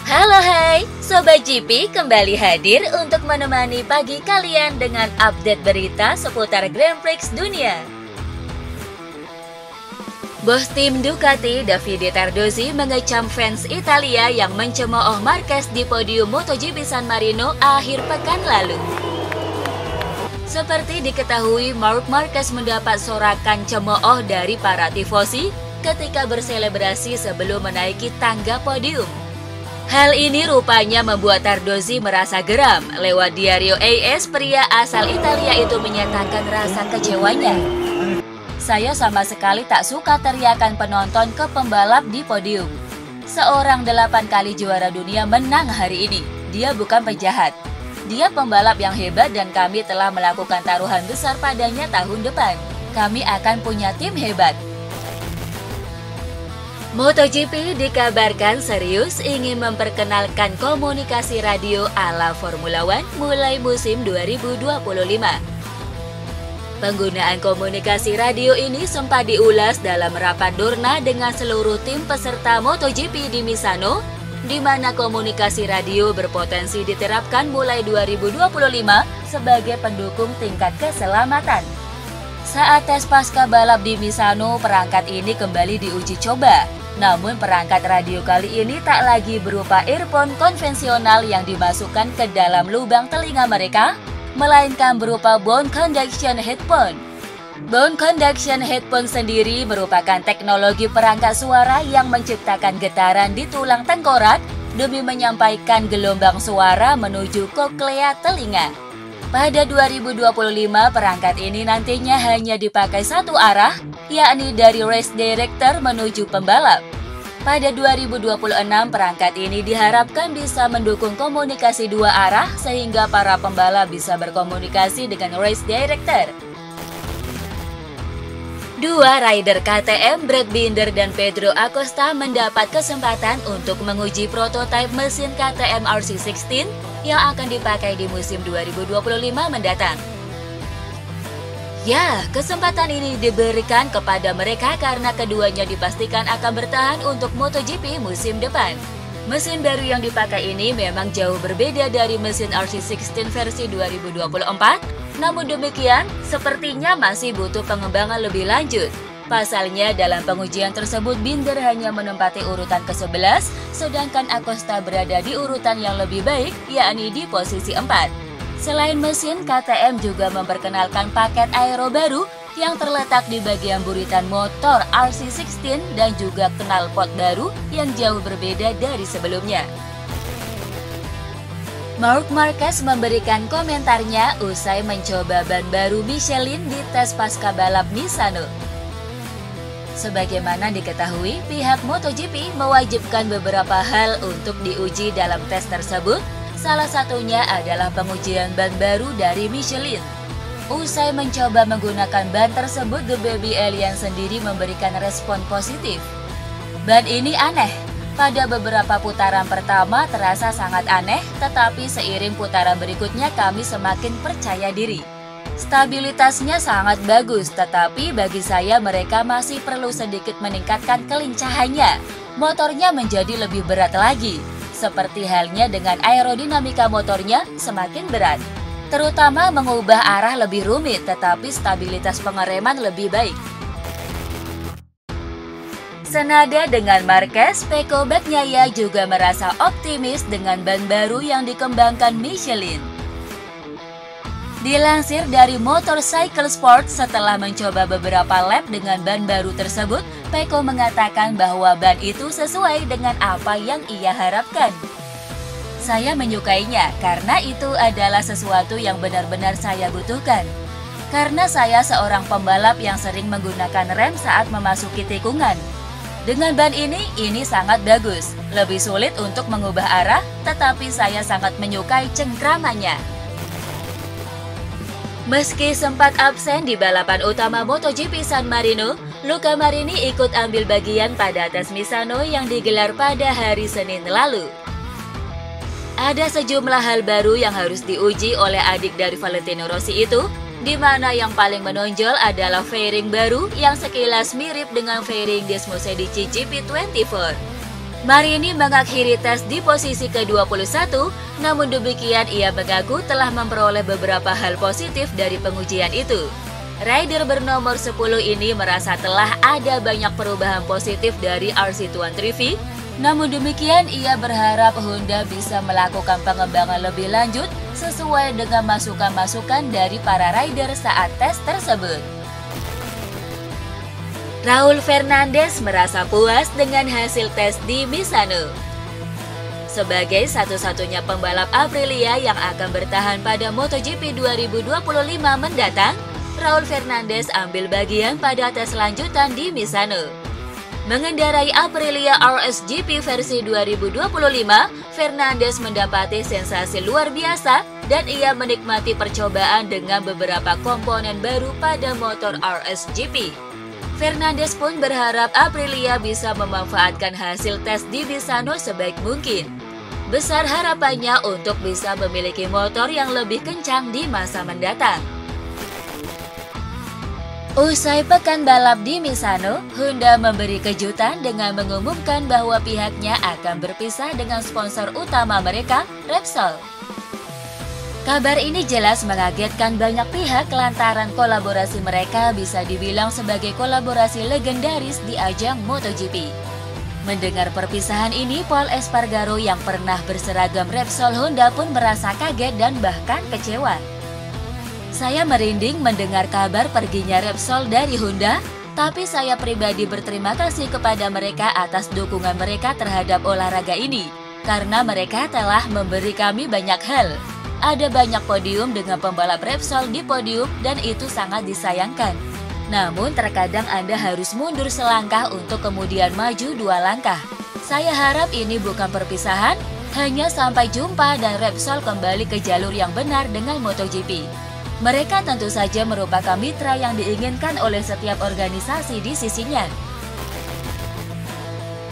Halo hai, Sobat GP kembali hadir untuk menemani pagi kalian dengan update berita seputar Grand Prix dunia. Bos tim Ducati, Davide Tardozzi mengecam fans Italia yang mencemooh Marquez di podium MotoGP San Marino akhir pekan lalu. Seperti diketahui, Marc Marquez mendapat sorakan cemooh dari para tifosi ketika berselebrasi sebelum menaiki tangga podium. Hal ini rupanya membuat Tardozzi merasa geram. Lewat Diario AS, pria asal Italia itu menyatakan rasa kecewanya. Saya sama sekali tak suka teriakan penonton ke pembalap di podium. Seorang 8 kali juara dunia menang hari ini. Dia bukan penjahat. Dia pembalap yang hebat dan kami telah melakukan taruhan besar padanya tahun depan. Kami akan punya tim hebat. MotoGP dikabarkan serius ingin memperkenalkan komunikasi radio ala Formula One mulai musim 2025. Penggunaan komunikasi radio ini sempat diulas dalam rapat Dorna dengan seluruh tim peserta MotoGP di Misano, di mana komunikasi radio berpotensi diterapkan mulai 2025 sebagai pendukung tingkat keselamatan. Saat tes pasca balap di Misano, perangkat ini kembali diuji coba. Namun perangkat radio kali ini tak lagi berupa earphone konvensional yang dimasukkan ke dalam lubang telinga mereka, melainkan berupa bone conduction headphone. Bone conduction headphone sendiri merupakan teknologi perangkat suara yang menciptakan getaran di tulang tengkorak demi menyampaikan gelombang suara menuju koklea telinga. Pada 2025, perangkat ini nantinya hanya dipakai satu arah, yakni dari race director menuju pembalap. Pada 2026, perangkat ini diharapkan bisa mendukung komunikasi dua arah sehingga para pembalap bisa berkomunikasi dengan race director. Dua rider KTM, Brad Binder dan Pedro Acosta mendapat kesempatan untuk menguji prototipe mesin KTM RC16 yang akan dipakai di musim 2025 mendatang. Ya, kesempatan ini diberikan kepada mereka karena keduanya dipastikan akan bertahan untuk MotoGP musim depan. Mesin baru yang dipakai ini memang jauh berbeda dari mesin RC16 versi 2024, namun demikian, sepertinya masih butuh pengembangan lebih lanjut. Pasalnya, dalam pengujian tersebut Binder hanya menempati urutan ke-11, sedangkan Acosta berada di urutan yang lebih baik, yakni di posisi 4. Selain mesin, KTM juga memperkenalkan paket aero baru yang terletak di bagian buritan motor RC16 dan juga knalpot baru yang jauh berbeda dari sebelumnya. Marc Marquez memberikan komentarnya usai mencoba ban baru Michelin di tes pasca balap Misano. Sebagaimana diketahui, pihak MotoGP mewajibkan beberapa hal untuk diuji dalam tes tersebut. Salah satunya adalah pengujian ban baru dari Michelin. Usai mencoba menggunakan ban tersebut, The Baby Alien sendiri memberikan respon positif. Ban ini aneh. Pada beberapa putaran pertama terasa sangat aneh, tetapi seiring putaran berikutnya kami semakin percaya diri. Stabilitasnya sangat bagus, tetapi bagi saya mereka masih perlu sedikit meningkatkan kelincahannya. Motornya menjadi lebih berat lagi. Seperti halnya dengan aerodinamika motornya semakin berat. Terutama mengubah arah lebih rumit, tetapi stabilitas pengereman lebih baik. Senada dengan Marquez, Pecco Bagnaia juga merasa optimis dengan ban baru yang dikembangkan Michelin. Dilansir dari Motorcycle Sport, setelah mencoba beberapa lap dengan ban baru tersebut, Pecco mengatakan bahwa ban itu sesuai dengan apa yang ia harapkan. Saya menyukainya karena itu adalah sesuatu yang benar-benar saya butuhkan. Karena saya seorang pembalap yang sering menggunakan rem saat memasuki tikungan. Dengan ban ini sangat bagus. Lebih sulit untuk mengubah arah, tetapi saya sangat menyukai cengkramannya. Meski sempat absen di balapan utama MotoGP San Marino, Luca Marini ikut ambil bagian pada tes Misano yang digelar pada hari Senin lalu. Ada sejumlah hal baru yang harus diuji oleh adik dari Valentino Rossi itu, di mana yang paling menonjol adalah fairing baru yang sekilas mirip dengan fairing Desmosedici GP24. Marini mengakhiri tes di posisi ke-21, namun demikian ia mengaku telah memperoleh beberapa hal positif dari pengujian itu. Rider bernomor 10 ini merasa telah ada banyak perubahan positif dari RC23V, namun demikian ia berharap Honda bisa melakukan pengembangan lebih lanjut sesuai dengan masukan-masukan dari para rider saat tes tersebut. Raul Fernandez merasa puas dengan hasil tes di Misano. Sebagai satu-satunya pembalap Aprilia yang akan bertahan pada MotoGP 2025 mendatang, Raul Fernandez ambil bagian pada tes lanjutan di Misano. Mengendarai Aprilia RSGP versi 2025, Fernandez mendapati sensasi luar biasa dan ia menikmati percobaan dengan beberapa komponen baru pada motor RSGP. Fernandez pun berharap Aprilia bisa memanfaatkan hasil tes di Misano sebaik mungkin. Besar harapannya untuk bisa memiliki motor yang lebih kencang di masa mendatang. Usai pekan balap di Misano, Honda memberi kejutan dengan mengumumkan bahwa pihaknya akan berpisah dengan sponsor utama mereka, Repsol. Kabar ini jelas mengagetkan banyak pihak lantaran kolaborasi mereka bisa dibilang sebagai kolaborasi legendaris di ajang MotoGP. Mendengar perpisahan ini, Pol Espargaro yang pernah berseragam Repsol Honda pun merasa kaget dan bahkan kecewa. Saya merinding mendengar kabar perginya Repsol dari Honda, tapi saya pribadi berterima kasih kepada mereka atas dukungan mereka terhadap olahraga ini, karena mereka telah memberi kami banyak hal. Ada banyak podium dengan pembalap Repsol di podium dan itu sangat disayangkan. Namun terkadang Anda harus mundur selangkah untuk kemudian maju 2 langkah. Saya harap ini bukan perpisahan, hanya sampai jumpa dan Repsol kembali ke jalur yang benar dengan MotoGP. Mereka tentu saja merupakan mitra yang diinginkan oleh setiap organisasi di sisinya.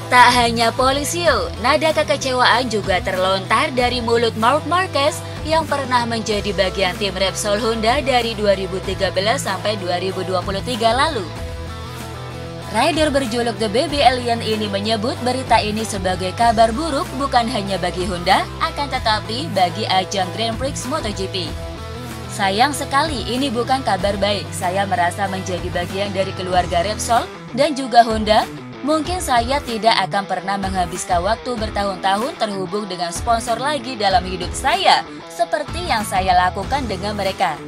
Tak hanya Polizio, nada kekecewaan juga terlontar dari mulut Marc Marquez yang pernah menjadi bagian tim Repsol Honda dari 2013 sampai 2023 lalu. Rider berjuluk The Baby Alien ini menyebut berita ini sebagai kabar buruk bukan hanya bagi Honda, akan tetapi bagi ajang Grand Prix MotoGP. Sayang sekali ini bukan kabar baik, saya merasa menjadi bagian dari keluarga Repsol dan juga Honda. Mungkin saya tidak akan pernah menghabiskan waktu bertahun-tahun terhubung dengan sponsor lagi dalam hidup saya, seperti yang saya lakukan dengan mereka.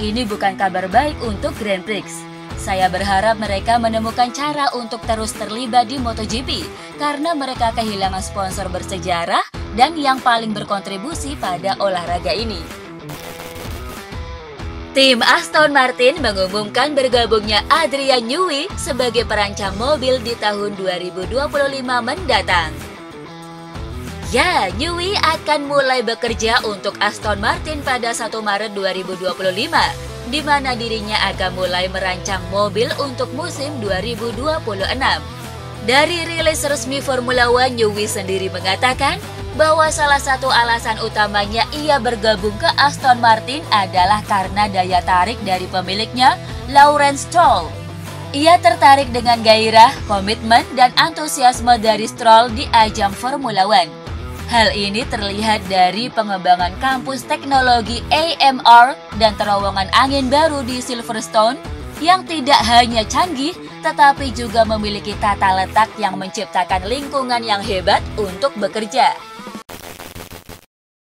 Ini bukan kabar baik untuk Grand Prix. Saya berharap mereka menemukan cara untuk terus terlibat di MotoGP, karena mereka kehilangan sponsor bersejarah dan yang paling berkontribusi pada olahraga ini. Tim Aston Martin mengumumkan bergabungnya Adrian Newey sebagai perancang mobil di tahun 2025 mendatang. Ya, Newey akan mulai bekerja untuk Aston Martin pada 1 Maret 2025, di mana dirinya akan mulai merancang mobil untuk musim 2026. Dari rilis resmi Formula One, Newey sendiri mengatakan bahwa salah satu alasan utamanya ia bergabung ke Aston Martin adalah karena daya tarik dari pemiliknya, Lawrence Stroll. Ia tertarik dengan gairah, komitmen, dan antusiasme dari Stroll di ajang Formula One. Hal ini terlihat dari pengembangan kampus teknologi AMR dan terowongan angin baru di Silverstone yang tidak hanya canggih, tetapi juga memiliki tata letak yang menciptakan lingkungan yang hebat untuk bekerja.